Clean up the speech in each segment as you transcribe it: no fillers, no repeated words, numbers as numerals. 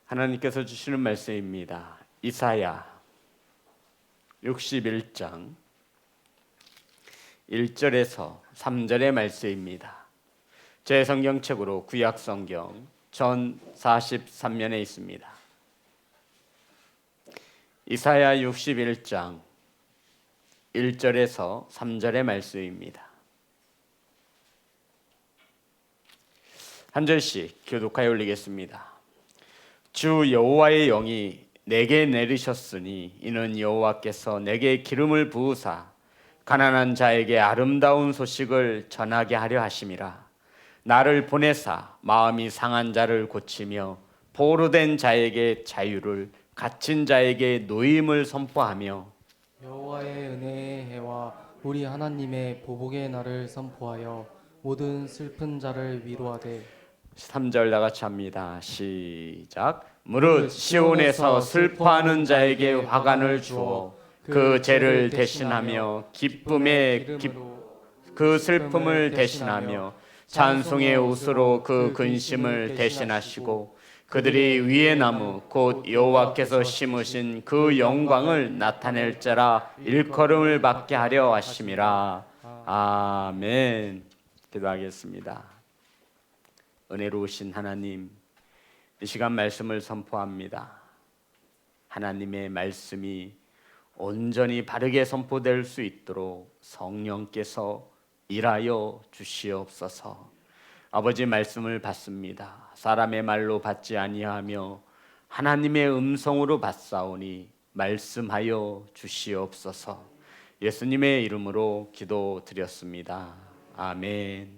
하나님께서 주시는 말씀입니다. 이사야 61장 1절에서 3절의 말씀입니다. 제 성경책으로 구약성경 전 43면에 있습니다. 이사야 61장 1절에서 3절의 말씀입니다. 한 절씩 교독하여 올리겠습니다. 주 여호와의 영이 내게 내리셨으니 이는 여호와께서 내게 기름을 부으사 가난한 자에게 아름다운 소식을 전하게 하려 하심이라. 나를 보내사 마음이 상한 자를 고치며 포로된 자에게 자유를, 갇힌 자에게 노임을 선포하며 여호와의 은혜의 해와 우리 하나님의 보복의 날을 선포하여 모든 슬픈 자를 위로하되. 3절 다 같이 합니다. 시작. 무릇 시온에서 슬퍼하는 자에게 화관을 주어 그 죄를 대신하며 그 슬픔을 대신하며 찬송의 옷으로 그 근심을 대신하시고 그들이 위의 나무 곧 여호와께서 심으신 그 영광을 나타낼 자라 일컬음을 받게 하려 하심이라. 아멘. 기도하겠습니다. 은혜로우신 하나님, 이 시간 말씀을 선포합니다. 하나님의 말씀이 온전히 바르게 선포될 수 있도록 성령께서 일하여 주시옵소서. 아버지 말씀을 받습니다. 사람의 말로 받지 아니하며 하나님의 음성으로 받사오니 말씀하여 주시옵소서. 예수님의 이름으로 기도드렸습니다. 아멘.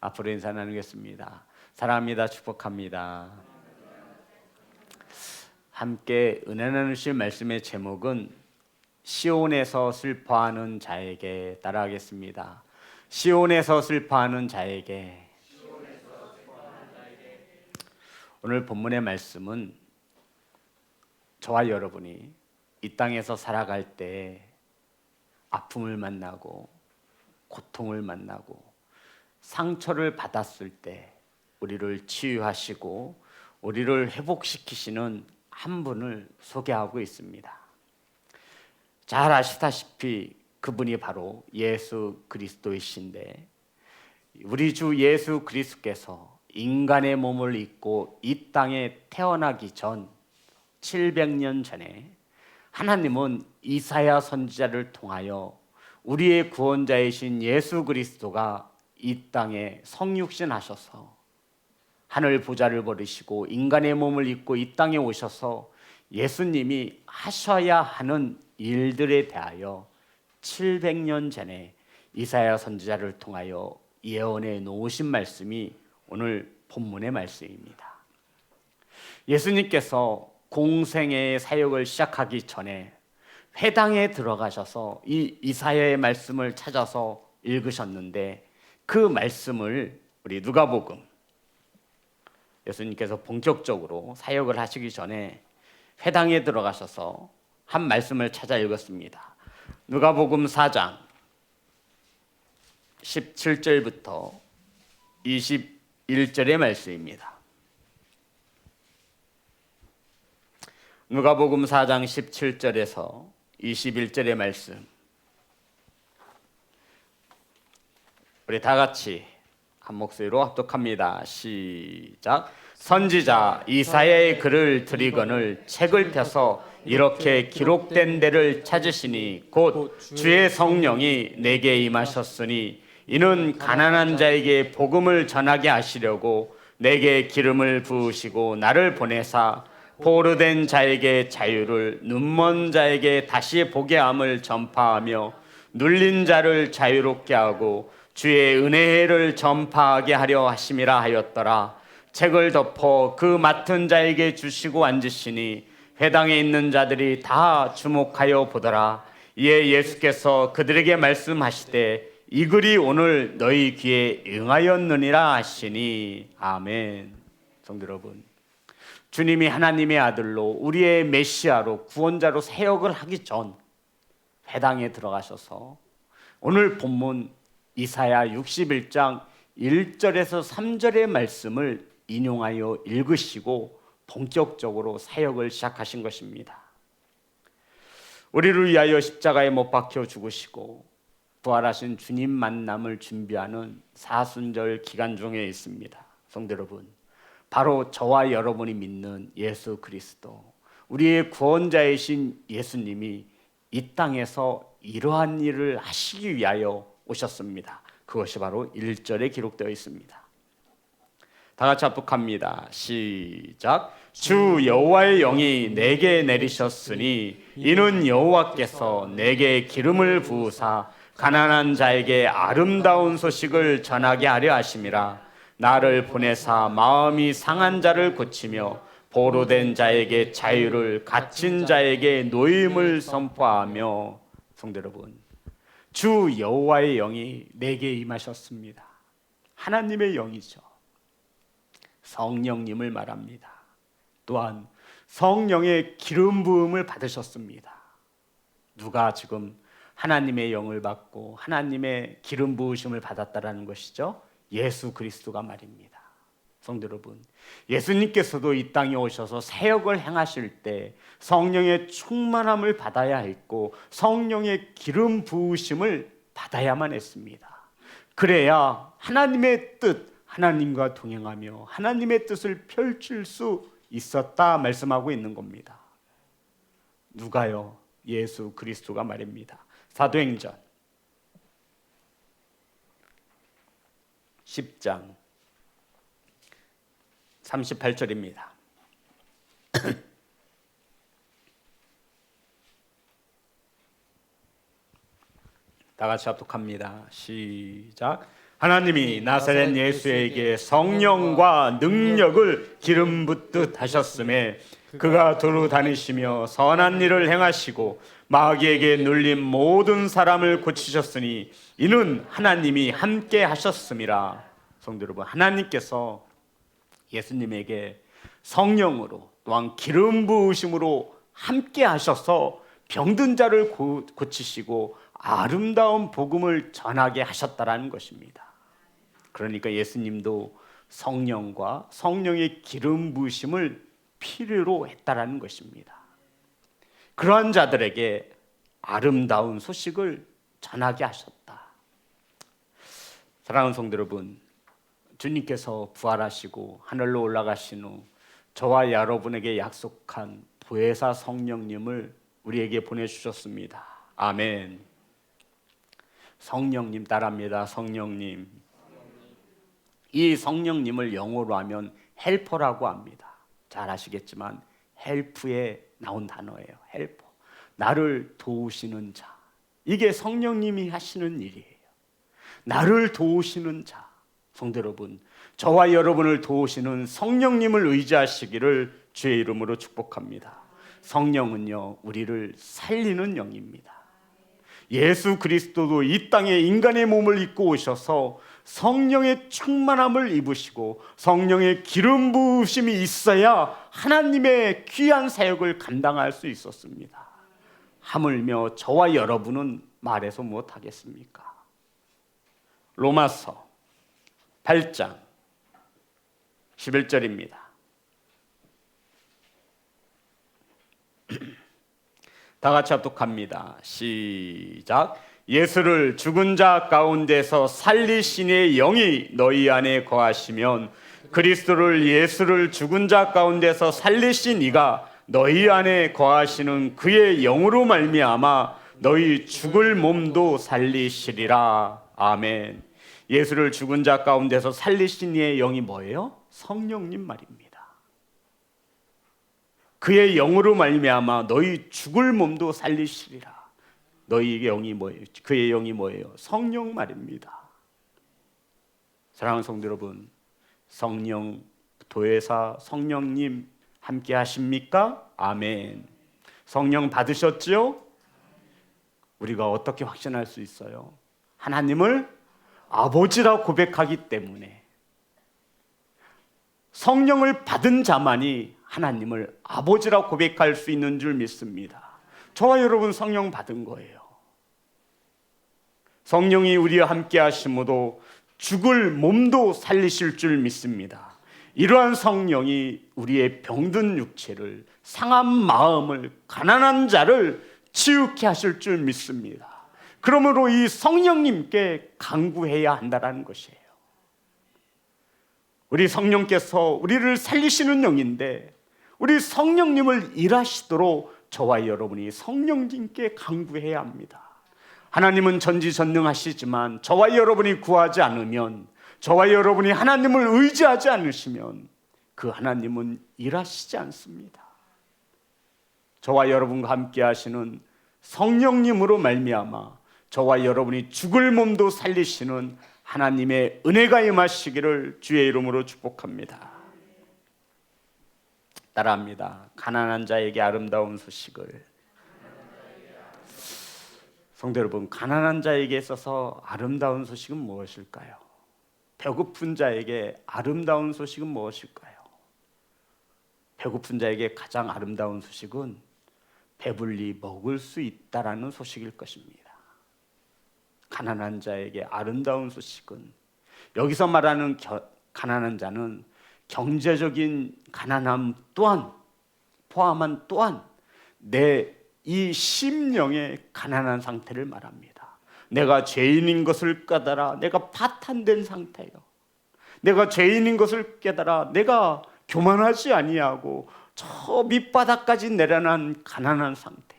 앞으로 인사 나누겠습니다. 사랑합니다. 축복합니다. 함께 은혜 나누실 말씀의 제목은 시온에서 슬퍼하는 자에게 따라하겠습니다. 시온에서 슬퍼하는 자에게. 오늘 본문의 말씀은 저와 여러분이 이 땅에서 살아갈 때 아픔을 만나고 고통을 만나고 상처를 받았을 때 우리를 치유하시고 우리를 회복시키시는 한 분을 소개하고 있습니다. 잘 아시다시피 그분이 바로 예수 그리스도이신데, 우리 주 예수 그리스도께서 인간의 몸을 입고 이 땅에 태어나기 전 700년 전에 하나님은 이사야 선지자를 통하여 우리의 구원자이신 예수 그리스도가 이 땅에 성육신 하셔서 하늘 보좌를 버리시고 인간의 몸을 입고 이 땅에 오셔서 예수님이 하셔야 하는 일들에 대하여 700년 전에 이사야 선지자를 통하여 예언해 놓으신 말씀이 오늘 본문의 말씀입니다. 예수님께서 공생애의 사역을 시작하기 전에 회당에 들어가셔서 이 이사야의 말씀을 찾아서 읽으셨는데, 그 말씀을 우리 누가복음, 예수님께서 본격적으로 사역을 하시기 전에 회당에 들어가셔서 한 말씀을 찾아 읽었습니다. 누가복음 4장 17절부터 21절의 말씀입니다. 누가복음 4장 17절에서 21절의 말씀, 우리 다 같이 한 목소리로 합독합니다. 시작. 선지자 이사야의 글을 들이거늘 책을 펴서 이렇게 기록된 데를 찾으시니 곧 주의 성령이 내게 임하셨으니 이는 가난한 자에게 복음을 전하게 하시려고 내게 기름을 부으시고 나를 보내사 포로된 자에게 자유를, 눈먼 자에게 다시 보게 함을 전파하며 눌린 자를 자유롭게 하고 주의 은혜를 전파하게 하려 하심이라 하였더라. 책을 덮어 그 맡은 자에게 주시고 앉으시니 회당에 있는 자들이 다 주목하여 보더라. 이에 예수께서 그들에게 말씀하시되 이 글이 오늘 너희 귀에 응하였느니라 하시니. 아멘. 성도 여러분, 주님이 하나님의 아들로 우리의 메시아로 구원자로 사역을 하기 전 회당에 들어가셔서 오늘 본문 이사야 61장 1절에서 3절의 말씀을 인용하여 읽으시고 본격적으로 사역을 시작하신 것입니다. 우리를 위하여 십자가에 못 박혀 죽으시고 부활하신 주님 만남을 준비하는 사순절 기간 중에 있습니다. 성도 여러분, 바로 저와 여러분이 믿는 예수 그리스도, 우리의 구원자이신 예수님이 이 땅에서 이러한 일을 하시기 위하여 오셨습니다. 그것이 바로 1절에 기록되어 있습니다. 다 같이 합독합니다. 시작. 주 여호와의 영이 내게 내리셨으니 이는 여호와께서 내게 기름을 부으사 가난한 자에게 아름다운 소식을 전하게 하려 하심이라. 나를 보내사 마음이 상한 자를 고치며 보로된 자에게 자유를, 갇힌 자에게 노임을 선포하며. 성도 여러분, 주 여호와의 영이 내게 임하셨습니다. 하나님의 영이죠. 성령님을 말합니다. 또한 성령의 기름 부음을 받으셨습니다. 누가 지금 하나님의 영을 받고 하나님의 기름 부으심을 받았다라는 것이죠? 예수 그리스도가 말입니다. 성도 여러분, 예수님께서도 이 땅에 오셔서 사역을 행하실 때 성령의 충만함을 받아야 했고 성령의 기름 부으심을 받아야만 했습니다. 그래야 하나님의 뜻, 하나님과 동행하며 하나님의 뜻을 펼칠 수 있었다 말씀하고 있는 겁니다. 누가요? 예수 그리스도가 말입니다. 사도행전 10장 38절입니다. 다 같이 합독합니다. 시작. 하나님이 나사렛 예수에게 성령과 능력을 기름 붓듯 하셨음에 그가 두루 다니시며 선한 일을 행하시고 마귀에게 눌린 모든 사람을 고치셨으니 이는 하나님이 함께 하셨음이라. 성도 여러분, 하나님께서 예수님에게 성령으로 또한 기름 부으심으로 함께 하셔서 병든 자를 고치시고 아름다운 복음을 전하게 하셨다라는 것입니다. 그러니까 예수님도 성령과 성령의 기름 부으심을 필요로 했다라는 것입니다. 그러한 자들에게 아름다운 소식을 전하게 하셨다. 사랑하는 성도 여러분, 주님께서 부활하시고 하늘로 올라가신 후 저와 여러분에게 약속한 보혜사 성령님을 우리에게 보내주셨습니다. 아멘. 성령님 따라합니다. 성령님. 이 성령님을 영어로 하면 헬퍼라고 합니다. 잘 아시겠지만 헬프에 나온 단어예요. 헬퍼. 나를 도우시는 자. 이게 성령님이 하시는 일이에요. 나를 도우시는 자. 성도 여러분, 저와 여러분을 도우시는 성령님을 의지하시기를 주의 이름으로 축복합니다. 성령은요, 우리를 살리는 영입니다. 예수 그리스도도 이 땅에 인간의 몸을 입고 오셔서 성령의 충만함을 입으시고 성령의 기름 부으심이 있어야 하나님의 귀한 사역을 감당할 수 있었습니다. 하물며 저와 여러분은 말해서 무엇하겠습니까? 로마서 8장 11절입니다. 다 같이 합독합니다. 시작. 예수를 죽은 자 가운데서 살리신 이의 영이 너희 안에 거하시면 그리스도를 예수를 죽은 자 가운데서 살리신 이가 너희 안에 거하시는 그의 영으로 말미암아 너희 죽을 몸도 살리시리라. 아멘. 예수를 죽은 자 가운데서 살리신 이의 영이 뭐예요? 성령님 말입니다. 그의 영으로 말미암아 너희 죽을 몸도 살리시리라. 너희 영이 뭐예요? 그의 영이 뭐예요? 성령 말입니다. 사랑하는 성도 여러분, 성령 도회사 성령님 함께 하십니까? 아멘. 성령 받으셨지요? 우리가 어떻게 확신할 수 있어요? 하나님을 아버지라 고백하기 때문에. 성령을 받은 자만이 하나님을 아버지라 고백할 수 있는 줄 믿습니다. 저와 여러분 성령 받은 거예요. 성령이 우리와 함께 하심으로 죽을 몸도 살리실 줄 믿습니다. 이러한 성령이 우리의 병든 육체를, 상한 마음을, 가난한 자를 치유케 하실 줄 믿습니다. 그러므로 이 성령님께 간구해야 한다는 것이에요. 우리 성령께서 우리를 살리시는 영인데 우리 성령님을 일하시도록 저와 여러분이 성령님께 간구해야 합니다. 하나님은 전지전능하시지만 저와 여러분이 구하지 않으면, 저와 여러분이 하나님을 의지하지 않으시면 그 하나님은 일하시지 않습니다. 저와 여러분과 함께 하시는 성령님으로 말미암아 저와 여러분이 죽을 몸도 살리시는 하나님의 은혜가 임하시기를 주의 이름으로 축복합니다. 따라합니다. 가난한 자에게 아름다운 소식을. 성도 여러분, 가난한 자에게 있어서 아름다운 소식은 무엇일까요? 배고픈 자에게 아름다운 소식은 무엇일까요? 배고픈 자에게 가장 아름다운 소식은 배불리 먹을 수 있다라는 소식일 것입니다. 가난한 자에게 아름다운 소식은, 여기서 말하는 가난한 자는 경제적인 가난함 또한 포함한 또한 내 이 심령의 가난한 상태를 말합니다. 내가 죄인인 것을 깨달아 내가 파탄된 상태요. 내가 죄인인 것을 깨달아 내가 교만하지 아니하고 저 밑바닥까지 내려난 가난한 상태,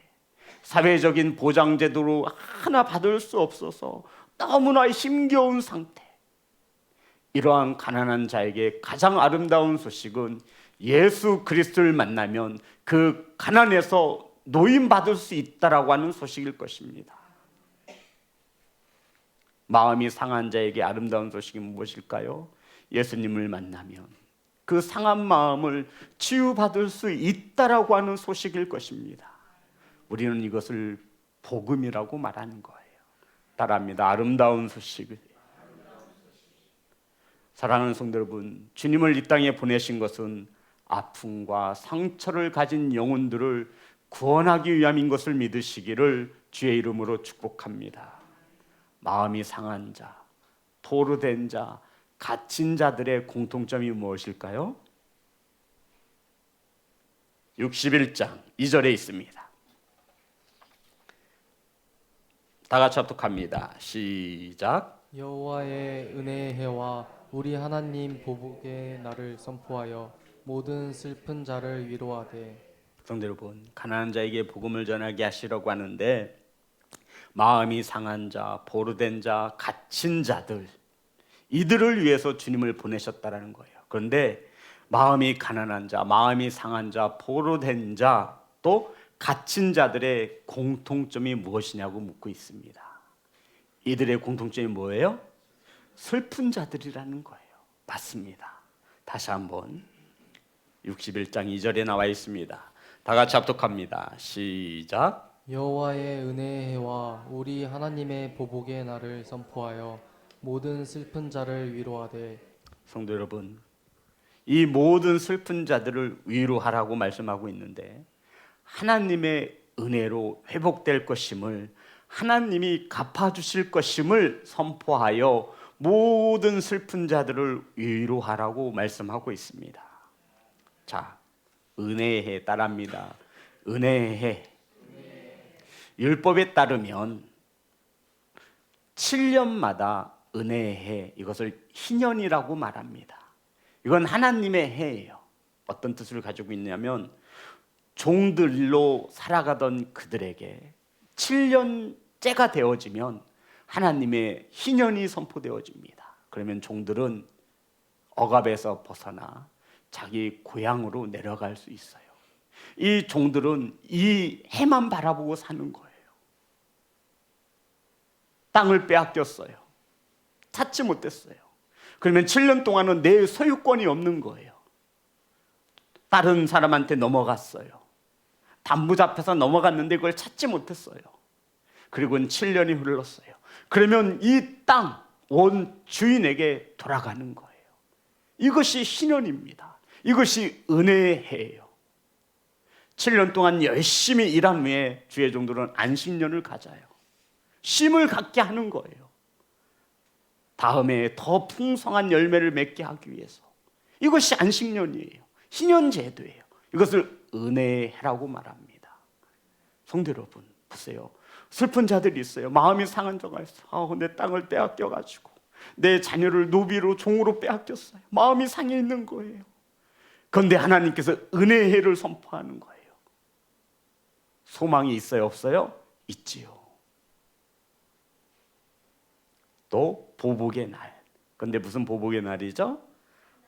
사회적인 보장제도로 하나 받을 수 없어서 너무나 힘겨운 상태. 이러한 가난한 자에게 가장 아름다운 소식은 예수 그리스도를 만나면 그 가난에서 노임받을 수 있다라고 하는 소식일 것입니다. 마음이 상한 자에게 아름다운 소식이 무엇일까요? 예수님을 만나면 그 상한 마음을 치유받을 수 있다라고 하는 소식일 것입니다. 우리는 이것을 복음이라고 말하는 거예요. 따라합니다. 아름다운 소식을. 사랑하는 성도 여러분, 주님을 이 땅에 보내신 것은 아픔과 상처를 가진 영혼들을 구원하기 위함인 것을 믿으시기를 주의 이름으로 축복합니다. 마음이 상한 자, 포로된 자, 갇힌 자들의 공통점이 무엇일까요? 61장 2절에 있습니다. 다 같이 합독합니다. 시작. 여호와의 은혜의 해와 우리 하나님 보복의 날을 선포하여 모든 슬픈 자를 위로하되. 성도 여러분, 가난한 자에게 복음을 전하게 하시려고 하는데 마음이 상한 자, 포로된 자, 갇힌 자들, 이들을 위해서 주님을 보내셨다라는 거예요. 그런데 마음이 가난한 자, 마음이 상한 자, 포로된 자, 또 갇힌 자들의 공통점이 무엇이냐고 묻고 있습니다. 이들의 공통점이 뭐예요? 슬픈 자들이라는 거예요. 맞습니다. 다시 한번 61장 2절에 나와 있습니다. 다 같이 합독합니다. 시작. 여호와의 은혜의 해와 우리 하나님의 보복의 날을 선포하여 모든 슬픈 자를 위로하되. 성도 여러분, 이 모든 슬픈 자들을 위로하라고 말씀하고 있는데 하나님의 은혜로 회복될 것임을, 하나님이 갚아주실 것임을 선포하여 모든 슬픈 자들을 위로하라고 말씀하고 있습니다. 자, 은혜의 해 따라합니다. 은혜의 해. 율법에 따르면 7년마다 은혜의 해, 이것을 희년이라고 말합니다. 이건 하나님의 해예요. 어떤 뜻을 가지고 있냐면 종들로 살아가던 그들에게 7년째가 되어지면 하나님의 희년이 선포되어집니다. 그러면 종들은 억압에서 벗어나 자기 고향으로 내려갈 수 있어요. 이 종들은 이 해만 바라보고 사는 거예요. 땅을 빼앗겼어요. 찾지 못했어요. 그러면 7년 동안은 내 소유권이 없는 거예요. 다른 사람한테 넘어갔어요. 담부 잡혀서 넘어갔는데 그걸 찾지 못했어요. 그리고는 7년이 흘렀어요. 그러면 이 땅 온 주인에게 돌아가는 거예요. 이것이 희년입니다. 이것이 은혜의 해예요. 7년 동안 열심히 일한 후에 주의 종들은 안식년을 가져요. 쉼을 갖게 하는 거예요. 다음에 더 풍성한 열매를 맺게 하기 위해서. 이것이 안식년이에요. 희년제도예요. 이것을 은혜해라고 말합니다. 성도 여러분, 보세요. 슬픈 자들이 있어요. 마음이 상한 자가 있어요. 내 땅을 빼앗겨가지고 내 자녀를 노비로 종으로 빼앗겼어요. 마음이 상해 있는 거예요. 그런데 하나님께서 은혜해를 선포하는 거예요. 소망이 있어요, 없어요? 있지요. 또 보복의 날. 그런데 무슨 보복의 날이죠?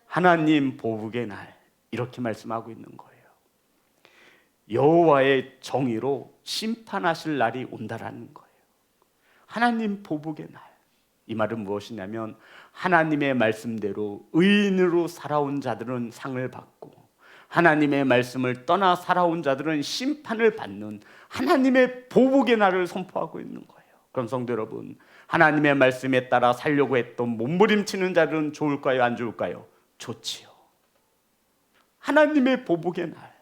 하나님 보복의 날, 이렇게 말씀하고 있는 거예요. 여호와의 정의로 심판하실 날이 온다라는 거예요. 하나님 보복의 날. 이 말은 무엇이냐면 하나님의 말씀대로 의인으로 살아온 자들은 상을 받고 하나님의 말씀을 떠나 살아온 자들은 심판을 받는 하나님의 보복의 날을 선포하고 있는 거예요. 그럼 성도 여러분, 하나님의 말씀에 따라 살려고 했던 몸부림치는 자들은 좋을까요, 안 좋을까요? 좋지요. 하나님의 보복의 날.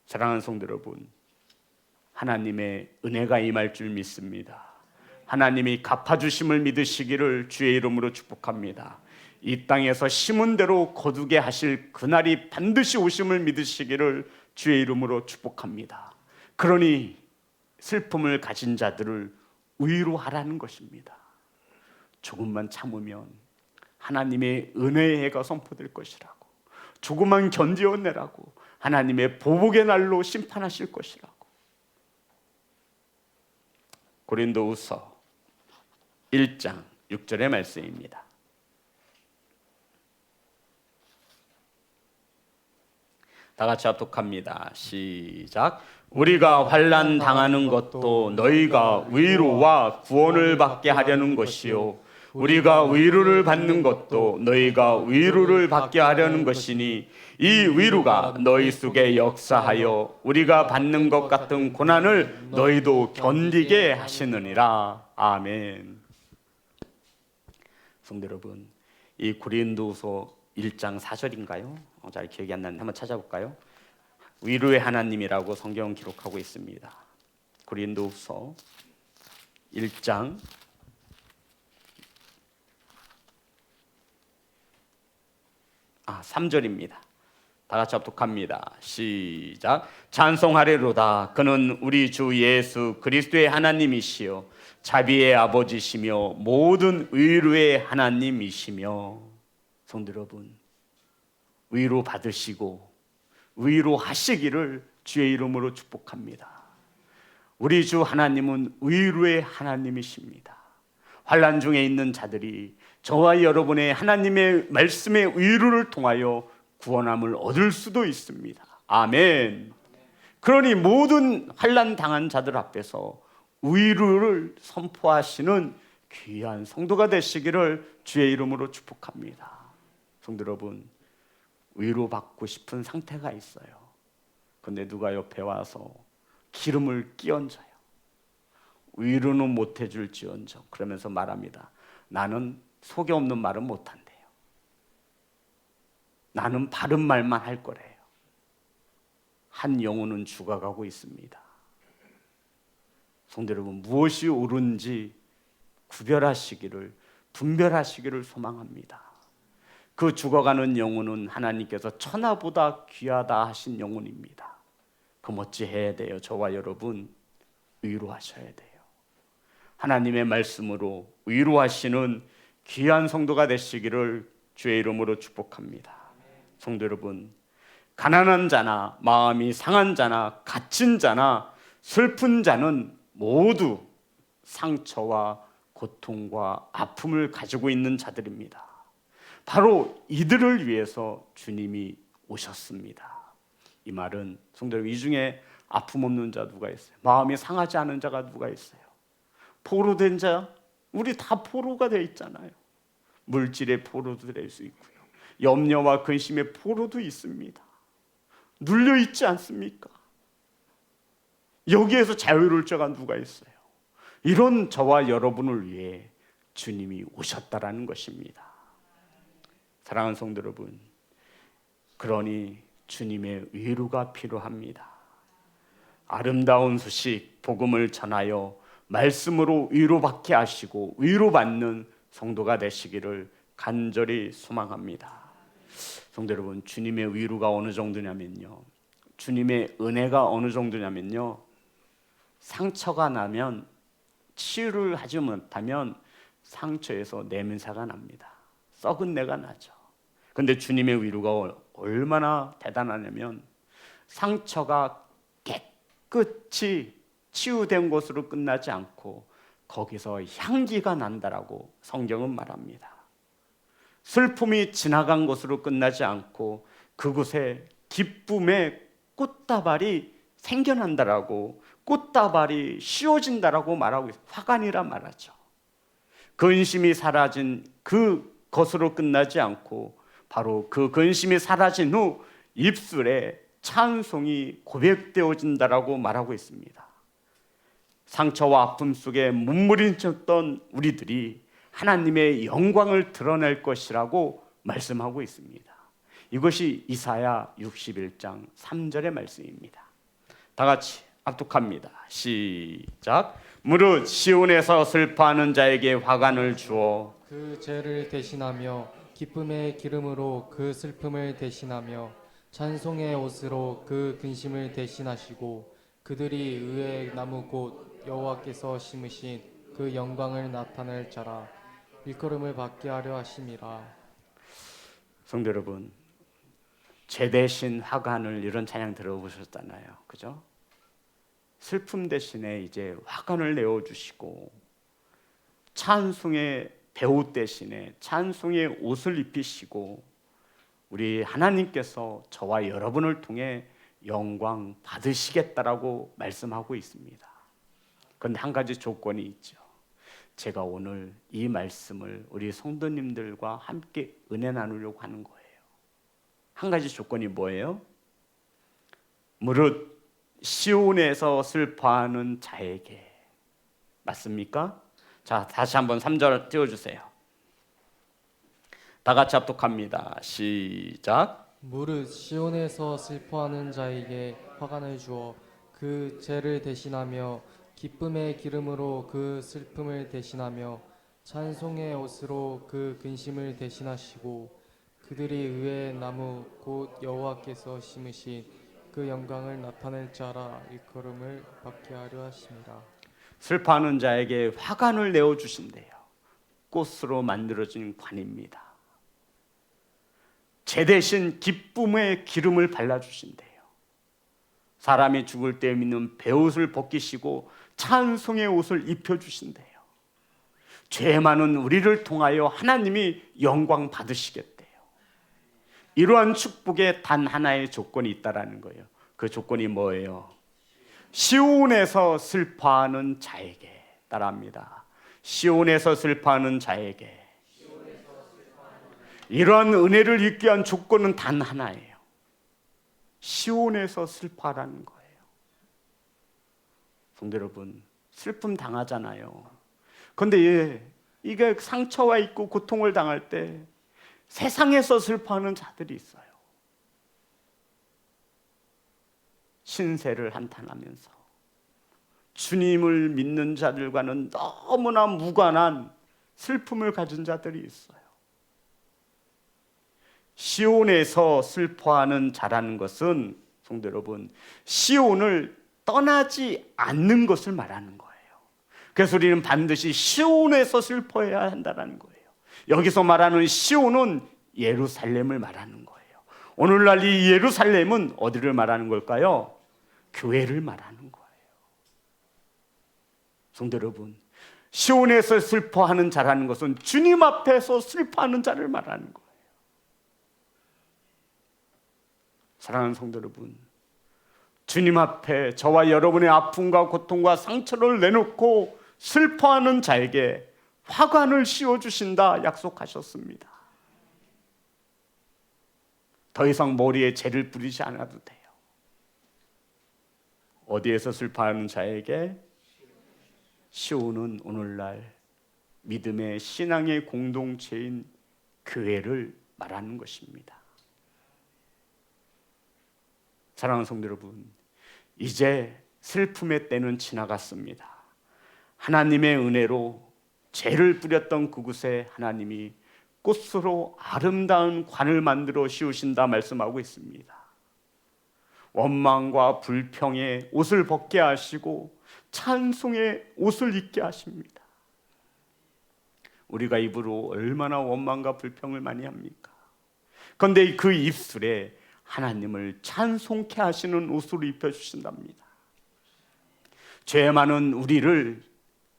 사랑하는 성도 여러분, 하나님의 은혜가 임할 줄 믿습니다. 하나님이 갚아주심을 믿으시기를 주의 이름으로 축복합니다. 이 땅에서 심은 대로 거두게 하실 그날이 반드시 오심을 믿으시기를 주의 이름으로 축복합니다. 그러니 슬픔을 가진 자들을 위로하라는 것입니다. 조금만 참으면 하나님의 은혜의 해가 선포될 것이라고, 조금만 견디어내라고 하나님의 보복의 날로 심판하실 것이라고. 고린도후서 1장 6절의 말씀입니다. 다 같이 합독합니다. 시작. 우리가 환난 당하는 것도 너희가 위로와 구원을 받게 하려는 것이요, 우리가 위로를 받는 것도 너희가 위로를 받게 하려는 것이니 이 위로가 너희 속에 역사하여 우리가 받는 것 같은 고난을 너희도 견디게 하시느니라. 아멘. 성도 여러분, 이 고린도서 1장 4절인가요? 잘 기억이 안 나는데 한번 찾아볼까요? 위로의 하나님이라고 성경은 기록하고 있습니다. 고린도서 1장 3절입니다. 다 같이 합독합니다. 시작. 찬송하리로다. 그는 우리 주 예수 그리스도의 하나님이시요 자비의 아버지시며 모든 위로의 하나님이시며. 성도 여러분, 위로 받으시고 위로하시기를 주의 이름으로 축복합니다. 우리 주 하나님은 위로의 하나님이십니다. 환난 중에 있는 자들이 저와 여러분의 하나님의 말씀의 위로를 통하여 구원함을 얻을 수도 있습니다. 아멘. 그러니 모든 환난 당한 자들 앞에서 위로를 선포하시는 귀한 성도가 되시기를 주의 이름으로 축복합니다. 성도 여러분, 위로받고 싶은 상태가 있어요. 그런데 누가 옆에 와서 기름을 끼얹어요. 위로는 못해줄지언정. 그러면서 말합니다. 나는 속에 없는 말은 못한대요. 나는 바른 말만 할 거래요. 한 영혼은 죽어가고 있습니다. 성도 여러분, 무엇이 옳은지 구별하시기를, 분별하시기를 소망합니다. 그 죽어가는 영혼은 하나님께서 천하보다 귀하다 하신 영혼입니다. 그럼 어찌 해야 돼요? 저와 여러분, 위로하셔야 돼요. 하나님의 말씀으로 위로하시는 귀한 성도가 되시기를 주의 이름으로 축복합니다. 성도 여러분, 가난한 자나 마음이 상한 자나 갇힌 자나 슬픈 자는 모두 상처와 고통과 아픔을 가지고 있는 자들입니다. 바로 이들을 위해서 주님이 오셨습니다. 이 말은 성도 여러분, 이 중에 아픔 없는 자 누가 있어요? 마음이 상하지 않은 자가 누가 있어요? 포로된 자, 우리 다 포로가 되어 있잖아요. 물질의 포로도 될 수 있고요, 염려와 근심의 포로도 있습니다. 눌려 있지 않습니까? 여기에서 자유로울 자가 누가 있어요? 이런 저와 여러분을 위해 주님이 오셨다라는 것입니다. 사랑하는 성도 여러분, 그러니 주님의 위로가 필요합니다. 아름다운 소식, 복음을 전하여 말씀으로 위로받게 하시고 위로받는 성도가 되시기를 간절히 소망합니다. 성도 여러분, 주님의 위로가 어느 정도냐면요, 주님의 은혜가 어느 정도냐면요, 상처가 나면 치유를 하지 못하면 상처에서 냄새가 납니다. 썩은 내가 나죠. 근데 주님의 위로가 얼마나 대단하냐면 상처가 깨끗이 치유된 것으로 끝나지 않고 거기서 향기가 난다라고 성경은 말합니다. 슬픔이 지나간 것으로 끝나지 않고 그곳에 기쁨의 꽃다발이 생겨난다라고, 꽃다발이 씌워진다라고 말하고 있어요. 화관이란 말하죠. 근심이 사라진 그것으로 끝나지 않고 바로 그 근심이 사라진 후 입술에 찬송이 고백되어진다라고 말하고 있습니다. 상처와 아픔 속에 몸부림쳤던 우리들이 하나님의 영광을 드러낼 것이라고 말씀하고 있습니다. 이것이 이사야 61장 3절의 말씀입니다. 다 같이 압독합니다. 시작. 무릇 시온에서 슬퍼하는 자에게 화관을 주어 그 죄를 대신하며 기쁨의 기름으로 그 슬픔을 대신하며 찬송의 옷으로 그 근심을 대신하시고 그들이 의의 나무 곧 여호와께서 심으신 그 영광을 나타낼 자라 일컬음을 받게 하려 하심이라. 성도 여러분, 죄 대신 화관을, 이런 찬양 들어보셨잖아요. 그죠? 슬픔 대신에 이제 화관을 내어주시고 찬송의 배옷 대신에 찬송의 옷을 입히시고 우리 하나님께서 저와 여러분을 통해 영광 받으시겠다라고 말씀하고 있습니다. 그런데 한 가지 조건이 있죠. 제가 오늘 이 말씀을 우리 성도님들과 함께 은혜 나누려고 하는 거예요. 한 가지 조건이 뭐예요? 무릇 시온에서 슬퍼하는 자에게. 맞습니까? 자, 다시 한번 3절 띄워주세요. 다 같이 합독합니다. 시작. 무릇 시온에서 슬퍼하는 자에게 화관을 주어 그 죄를 대신하며 기쁨의 기름으로 그 슬픔을 대신하며 찬송의 옷으로 그 근심을 대신하시고 그들이 의의 나무 곧 여호와께서 심으신 그 영광을 나타낼 자라 일컬음을 받게 하려 하심이라. 슬퍼하는 자에게 화관을 내어주신대요. 꽃으로 만들어진 관입니다. 죄 대신 기쁨의 기름을 발라주신대요. 사람이 죽을 때 입는 베옷을 벗기시고 찬송의 옷을 입혀주신대요. 죄 많은 우리를 통하여 하나님이 영광 받으시겠대요. 이러한 축복에 단 하나의 조건이 있다라는 거예요. 그 조건이 뭐예요? 시온에서 슬퍼하는 자에게. 따라합니다. 시온에서 슬퍼하는 자에게. 이러한 은혜를 입기 위한 조건은 단 하나예요. 시온에서 슬퍼하라는 거예요. 성도 여러분, 슬픔 당하잖아요. 그런데 이게 상처와 있고 고통을 당할 때 세상에서 슬퍼하는 자들이 있어요. 신세를 한탄하면서 주님을 믿는 자들과는 너무나 무관한 슬픔을 가진 자들이 있어요. 시온에서 슬퍼하는 자라는 것은 성도 여러분, 시온을 떠나지 않는 것을 말하는 거예요. 그래서 우리는 반드시 시온에서 슬퍼해야 한다는 거예요. 여기서 말하는 시온은 예루살렘을 말하는 거예요. 오늘날 이 예루살렘은 어디를 말하는 걸까요? 교회를 말하는 거예요. 성도 여러분, 시온에서 슬퍼하는 자라는 것은 주님 앞에서 슬퍼하는 자를 말하는 거예요. 사랑하는 성도 여러분, 주님 앞에 저와 여러분의 아픔과 고통과 상처를 내놓고 슬퍼하는 자에게 화관을 씌워주신다 약속하셨습니다. 더 이상 머리에 재를 뿌리지 않아도 돼요. 어디에서 슬퍼하는 자에게? 시온은 오늘날 믿음의 신앙의 공동체인 교회를 말하는 것입니다. 사랑하는 성도 여러분, 이제 슬픔의 때는 지나갔습니다. 하나님의 은혜로 죄를 뿌렸던 그곳에 하나님이 꽃으로 아름다운 관을 만들어 씌우신다 말씀하고 있습니다. 원망과 불평에 옷을 벗게 하시고 찬송의 옷을 입게 하십니다. 우리가 입으로 얼마나 원망과 불평을 많이 합니까? 그런데 그 입술에 하나님을 찬송케 하시는 옷으로 입혀주신답니다. 죄 많은 우리를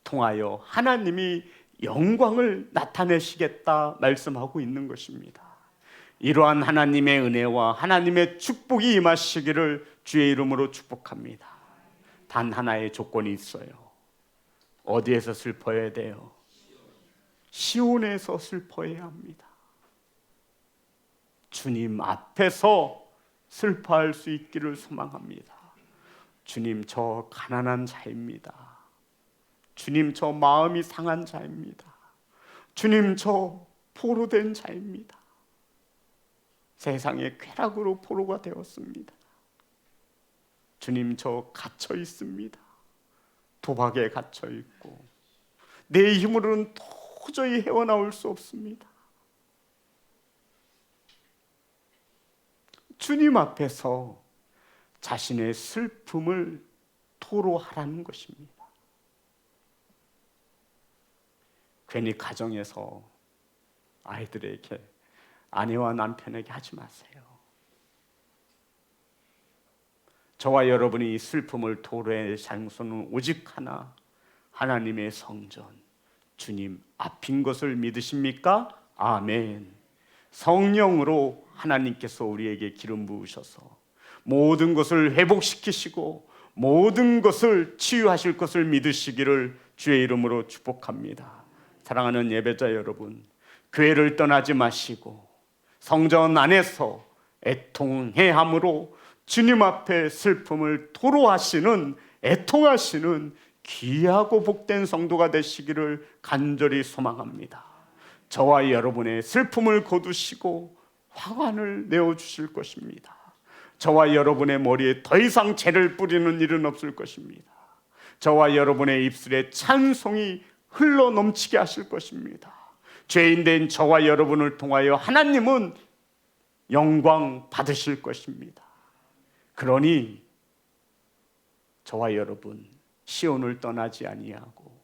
통하여 하나님이 영광을 나타내시겠다 말씀하고 있는 것입니다. 이러한 하나님의 은혜와 하나님의 축복이 임하시기를 주의 이름으로 축복합니다. 단 하나의 조건이 있어요. 어디에서 슬퍼해야 돼요? 시온에서 슬퍼해야 합니다. 주님 앞에서 슬퍼할 수 있기를 소망합니다. 주님, 저 가난한 자입니다. 주님, 저 마음이 상한 자입니다. 주님, 저 포로된 자입니다. 세상의 쾌락으로 포로가 되었습니다. 주님, 저 갇혀 있습니다. 도박에 갇혀 있고 내 힘으로는 도저히 헤어나올 수 없습니다. 주님 앞에서 자신의 슬픔을 토로하라는 것입니다. 괜히 가정에서 아이들에게, 아내와 남편에게 하지 마세요. 저와 여러분이 슬픔을 토로할 장소는 오직 하나, 하나님의 성전, 주님 앞인 것을 믿으십니까? 아멘. 성령으로 하나님께서 우리에게 기름 부으셔서 모든 것을 회복시키시고 모든 것을 치유하실 것을 믿으시기를 주의 이름으로 축복합니다. 사랑하는 예배자 여러분, 교회를 떠나지 마시고 성전 안에서 애통해함으로 주님 앞에 슬픔을 토로하시는, 애통하시는 귀하고 복된 성도가 되시기를 간절히 소망합니다. 저와 여러분의 슬픔을 거두시고 화관을 내어주실 것입니다. 저와 여러분의 머리에 더 이상 죄를 뿌리는 일은 없을 것입니다. 저와 여러분의 입술에 찬송이 흘러 넘치게 하실 것입니다. 죄인된 저와 여러분을 통하여 하나님은 영광 받으실 것입니다. 그러니 저와 여러분 시온을 떠나지 아니하고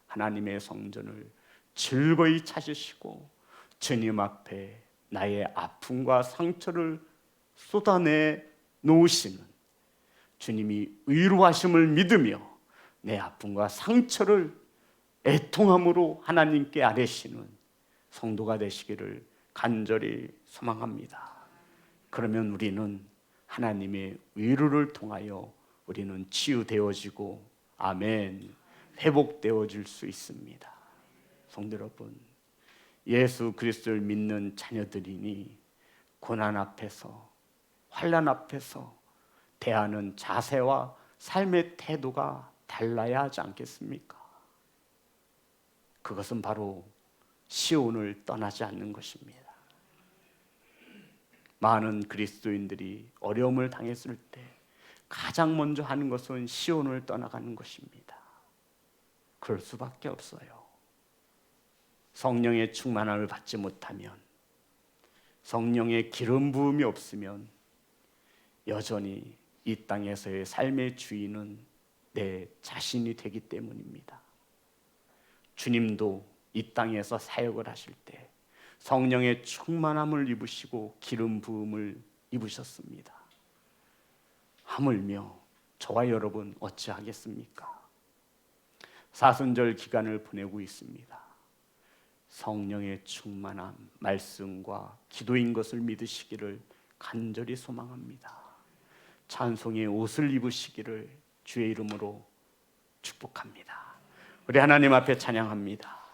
하나님의 성전을 즐거이 찾으시고 주님 앞에 나의 아픔과 상처를 쏟아내 놓으시는, 주님이 의로하심을 믿으며 내 아픔과 상처를 애통함으로 하나님께 아뢰시는 성도가 되시기를 간절히 소망합니다. 그러면 우리는 하나님의 위로를 통하여 우리는 치유되어지고 아멘, 회복되어질 수 있습니다. 성도 여러분, 예수 그리스도를 믿는 자녀들이니 고난 앞에서, 환난 앞에서 대하는 자세와 삶의 태도가 달라야 하지 않겠습니까? 그것은 바로 시온을 떠나지 않는 것입니다. 많은 그리스도인들이 어려움을 당했을 때 가장 먼저 하는 것은 시온을 떠나가는 것입니다. 그럴 수밖에 없어요. 성령의 충만함을 받지 못하면, 성령의 기름 부음이 없으면 여전히 이 땅에서의 삶의 주인은 내 자신이 되기 때문입니다. 주님도 이 땅에서 사역을 하실 때 성령의 충만함을 입으시고 기름 부음을 입으셨습니다. 하물며 저와 여러분 어찌하겠습니까? 사순절 기간을 보내고 있습니다. 성령의 충만함, 말씀과 기도인 것을 믿으시기를 간절히 소망합니다. 찬송의 옷을 입으시기를 주의 이름으로 축복합니다. 우리 하나님 앞에 찬양합니다.